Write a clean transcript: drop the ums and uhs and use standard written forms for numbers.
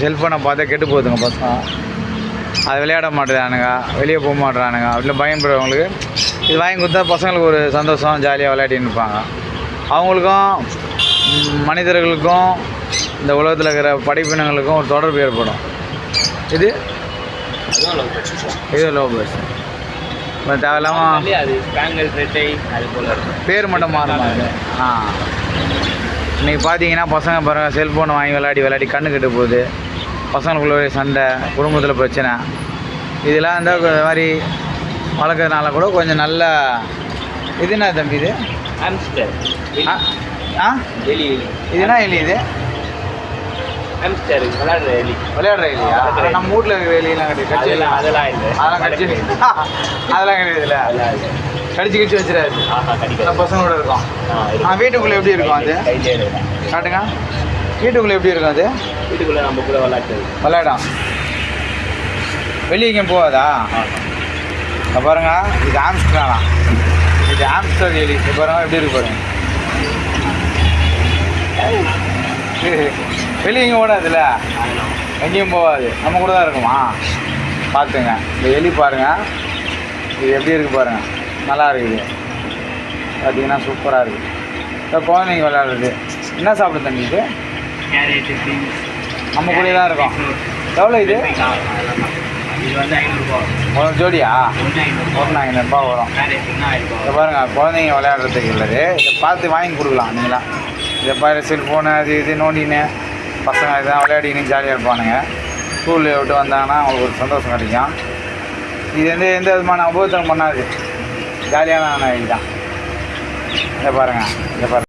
செல்ஃபோனை பார்த்தா கெட்டு போகுதுங்க பசங்க. அது விளையாட மாட்டேறானுங்க, வெளியே போக மாட்டேறானுங்க. அப்படிலாம் பயன்படுறவங்களுக்கு இது வாங்கி கொடுத்தா பசங்களுக்கு ஒரு சந்தோஷம், ஜாலியாக விளையாடின்னு இருப்பாங்க. அவங்களுக்கும் மனிதர்களுக்கும் இந்த உலகத்தில் இருக்கிற படைப்பினங்களுக்கும் ஒரு தொடர்பு ஏற்படும். இது லோ பேர்ட்ஸ் இப்போ தேவையில்லாமல் பேர் மட்டும் மாறுமா அது? இன்றைக்கி பார்த்தீங்கன்னா பசங்க பாருங்கள் செல்ஃபோனை வாங்கி விளையாடி கண்ணு கெட்டு போகுது. பசங்களுக்குள்ள சண்டை, குடும்பத்தில் பிரச்சனை. இதெல்லாம் இந்த மாதிரி வளர்க்குறதுனால கூட கொஞ்சம் நல்ல இது என்ன தம்பி இது? இதுனா எலி இது விளையாடுற எலியா? நம்ம வீட்டில் இருக்கிற எலியெல்லாம் கிடையாது. அதெல்லாம் கடிச்சு கடிச்சு வச்சிடாது. பசங்களோட இருக்கும். வீட்டுக்குள்ளே எப்படி இருக்கும் அது? காட்டுங்க. வீட்டுக்குள்ளே எப்படி இருக்கும் அது? வீட்டுக்குள்ளே நம்ம கூட விளையாடும். வெளியே எங்கேயும் போகாதா? பாருங்க, இது ஆம்ஸ்டரானா? இது ஆம்ஸ்டர் எலி. பாருங்க எப்படி இருக்கு பாருங்க. வெளியே எங்கேயும் ஓடாதுல்ல, எங்கேயும் போகாது, நம்ம கூட தான் இருக்குமா? பார்த்துங்க இந்த எலி பாருங்கள், இது எப்படி இருக்குது பாருங்கள். நல்லா இருக்குது பார்த்தீங்கன்னா, சூப்பராக இருக்குது. இப்போ குழந்தைங்க விளையாடுறது. என்ன சாப்பிடுது தம்பி இது? நம்ம கூட தான் இருக்கும். எவ்வளோ இது? ஒரு ஜோடியா? ஒரு 500 வரும். இதை பாருங்கள், குழந்தைங்க விளையாடுறதுக்கு இல்லது. இதை பார்த்து வாங்கி கொடுக்கலாம் நீங்களா. இதை பாரு, செல்ஃபோனு அது இது நோண்டின்னு பசங்க இதுதான் விளையாடின்னு ஜாலியாக இருப்பானுங்க. ஸ்கூலில் விட்டு வந்தாங்கன்னா அவங்களுக்கு ஒரு சந்தோஷம் கிடைக்கும். இது எந்த விதமான உபயோகம் பண்ணாது. ஜாலியான இதுதான். இதை பாருங்கள்.